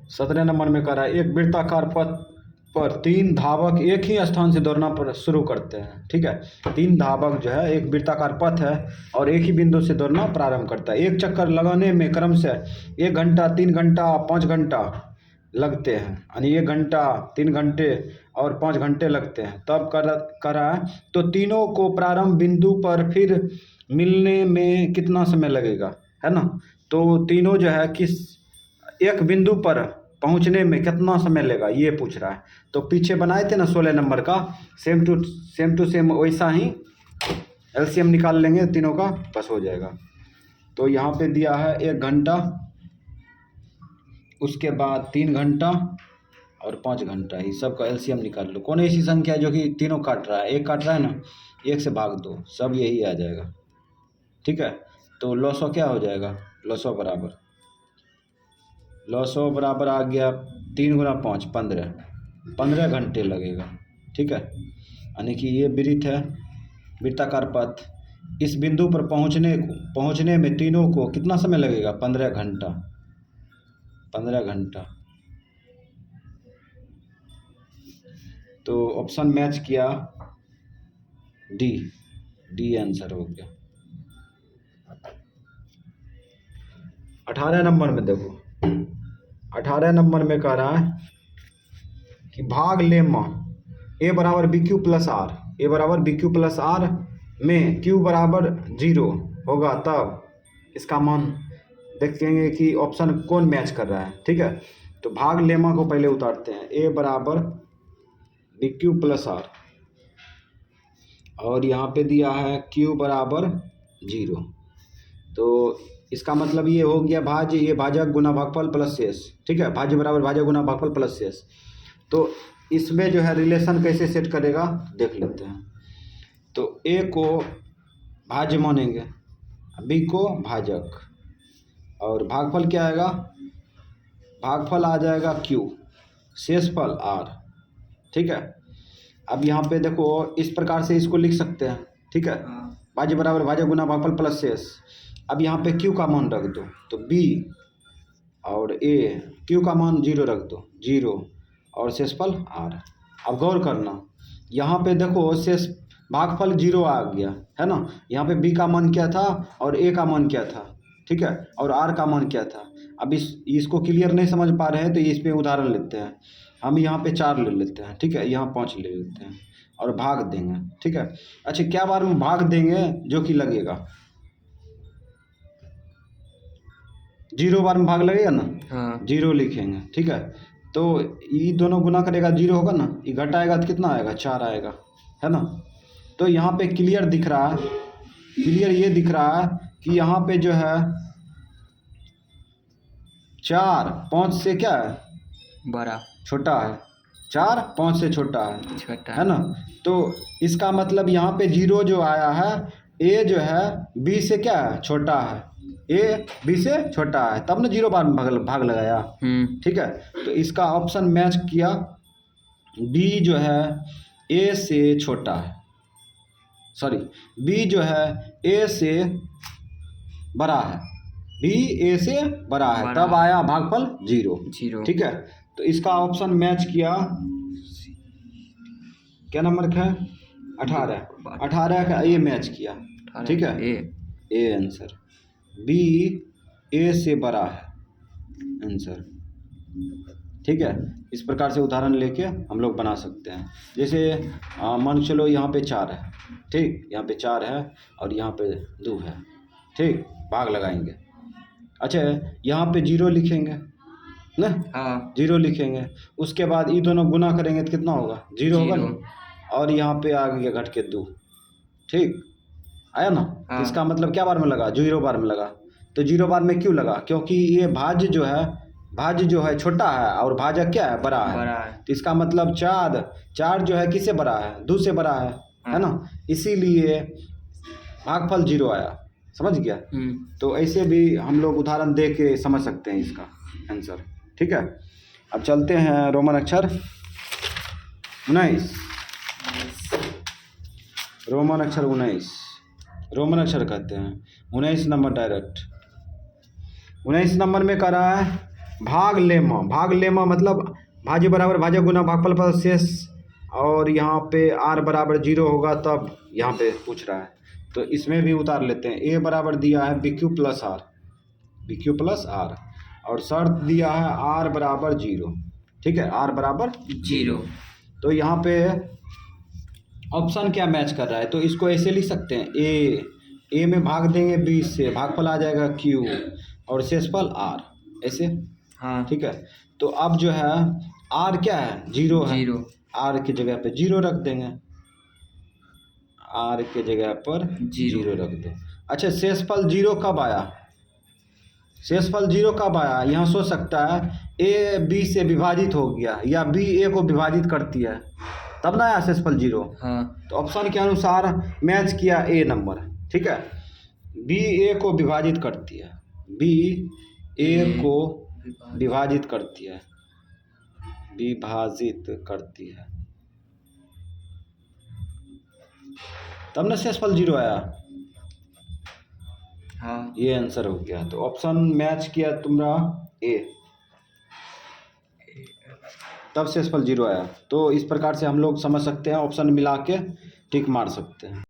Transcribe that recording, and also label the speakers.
Speaker 1: 17 number में कह रहा है एक वृत्ताकार पथ पर 3 धावक एक ही स्थान से दौड़ना शुरू करते हैं। ठीक है, 3 धावक जो है, एक वृत्ताकार पथ है और एक ही बिंदु से दौड़ना प्रारंभ करता है। एक चक्कर लगाने में क्रमशः 1 घंटा, 3 घंटा, 5 घंटा लगते हैं, यानी 1 घंटा, 3 घंटे और 5 घंटे लगते हैं। तब कर रहा है तो तीनों को प्रारंभ बिंदु पर फिर मिलने में कितना समय लगेगा, है ना। तो तीनों जो है किस एक बिंदु पर पहुंचने में कितना समय लेगा ये पूछ रहा है। तो पीछे बनाए थे ना 16 नंबर का, सेम टू सेम वैसा ही एलसीएम निकाल लेंगे तीनों का, बस हो जाएगा। तो यहाँ पे दिया है 1 घंटा, उसके बाद 3 घंटा और 5 घंटा, ये सब का एलसीएम निकाल लो। कौन ऐसी संख्या है जो कि तीनों काट रहा है, एक काट रहा है ना, 1 से भाग दो, सब यही आ जाएगा। ठीक है, तो लॉसो क्या हो जाएगा, लॉसो बराबर आ गया 3 गुना 5 15 घंटे लगेगा। ठीक है, यानी कि ये वृत्त है, वृत्ताकार पथ, इस बिंदु पर पहुंचने में तीनों को कितना समय लगेगा, 15 घंटा। तो ऑप्शन मैच किया, डी आंसर हो गया। 18 नंबर में देखो, 18 नंबर में कह रहा है कि भाग लेम्मा ए बराबर बी क्यू प्लस आर में क्यू बराबर 0 होगा, तब इसका मान देखेंगे कि ऑप्शन कौन मैच कर रहा है। ठीक है, तो भाग लेम्मा को पहले उतारते हैं, ए बराबर बी क्यू प्लस आर और यहाँ पे दिया है क्यू बराबर 0। तो इसका मतलब ये हो गया भाज्य, ये भाजक गुना भागफल प्लस शेष। ठीक है, भाज्य बराबर भाजक गुना भागफल प्लस शेष। तो इसमें जो है रिलेशन कैसे सेट करेगा देख लेते हैं। तो ए को भाज्य मानेंगे, बी को भाजक, और भागफल क्या आएगा, भागफल आ जाएगा क्यू, शेषफल आर। ठीक है, अब यहाँ पे देखो इस प्रकार से इसको लिख सकते हैं। ठीक है, भाज्य बराबर भाजक गुना भागफल प्लस शेष। अब यहाँ पे क्यू का मान रख दो, तो बी और ए, क्यू का मान 0 रख दो, 0 और शेषफल आर। अब गौर करना, यहाँ पे देखो शेष भागफल 0 आ गया है ना, यहाँ पे बी का मान क्या था और ए का मान क्या था। ठीक है, और आर का मान क्या था। अब इसको क्लियर नहीं समझ पा रहे हैं तो इस पे उदाहरण लेते हैं। हम यहाँ पे 4 ले लेते हैं, ठीक है, यहाँ 5 ले लेते हैं और भाग देंगे। ठीक है, अच्छा क्या बार में भाग देंगे जो कि लगेगा, 0 बार में भाग लगेगा ना, हाँ 0 लिखेंगे। ठीक है, तो ये दोनों गुना करेगा 0 होगा ना, ये घटाएगा तो कितना आएगा, 4 आएगा, है ना। तो यहाँ पे क्लियर दिख रहा है, क्लियर ये दिख रहा है कि यहाँ पे जो है 4 5 से क्या है,
Speaker 2: बड़ा
Speaker 1: छोटा है, 4 5 से छोटा है ना। तो इसका मतलब यहाँ पे 0 जो आया है, ए जो है बी से क्या है, छोटा है, ए बी से छोटा है, तब ना 0 बार में भाग लगाया। ठीक है, तो इसका ऑप्शन मैच किया, बी जो है ए से छोटा है, सॉरी बी जो है ए से बड़ा है, बी ए से बड़ा है, तब आया भागफल 0। ठीक है, तो इसका ऑप्शन मैच किया, क्या नंबर का है, 18 का ये मैच किया। ठीक है, ए आंसर, बी ए से बड़ा है आंसर। ठीक है, इस प्रकार से उदाहरण लेके हम लोग बना सकते हैं। जैसे मान चलो यहाँ पे 4 है, ठीक, यहाँ पे 4 है और यहाँ पे 2 है, ठीक, भाग लगाएंगे। अच्छा यहाँ पे 0 लिखेंगे ना, हाँ 0 लिखेंगे, उसके बाद ये दोनों गुना करेंगे तो कितना होगा, 0 होगा ना, और यहाँ पे आ गया घट के 2। ठीक आया ना, हाँ। तो इसका मतलब क्या बार में लगा, 0 बार में लगा। तो 0 बार में क्यों लगा, क्योंकि ये भाज्य जो है छोटा है और भाजक क्या है, बड़ा है। तो इसका मतलब 4 जो है किससे बड़ा है, 2 से बड़ा है ना, इसीलिए भागफल 0 आया, समझ गया। तो ऐसे भी हम लोग उदाहरण दे के समझ सकते हैं इसका आंसर। ठीक है, अब चलते हैं रोमन अक्षर 19, रोमन अक्षर 19, रोमन अक्षर कहते हैं 19 नंबर डायरेक्ट। 19 नंबर में कह रहा है भाग लेमा मतलब भाज्य बराबर भाज्य गुना भागफल प्लस शेष, और यहाँ पे r बराबर 0 होगा तब यहाँ पे पूछ रहा है, तो इसमें भी उतार लेते हैं। a बराबर दिया है bq प्लस r, और शर्त दिया है r बराबर 0, ठीक है, r बराबर 0। तो यहाँ पे ऑप्शन क्या मैच कर रहा है, तो इसको ऐसे लिख सकते हैं, a में भाग देंगे 20 से, भागफल आ जाएगा q और शेषफल r, ऐसे।
Speaker 2: हाँ
Speaker 1: ठीक है, तो अब जो है r क्या है, 0 है, r की जगह पे 0 रख देंगे, r के जगह पर 0 रख दो। अच्छा, शेषफल 0 कब आया, शेषफल 0 कब आया, यहाँ सोच सकता है a b से विभाजित हो गया या b a को विभाजित करती है, तब ना आया शेषफल 0।
Speaker 2: हाँ।
Speaker 1: तो ऑप्शन के अनुसार मैच किया a नंबर, ठीक है, b a को विभाजित करती है, b a को विभाजित करती है, तब ना शेषफल 0 आया।
Speaker 2: हाँ,
Speaker 1: ये आंसर हो गया। तो ऑप्शन मैच किया तुम्हारा ए, तब शेषफल 0 आया। तो इस प्रकार से हम लोग समझ सकते हैं, ऑप्शन मिला के टिक मार सकते हैं।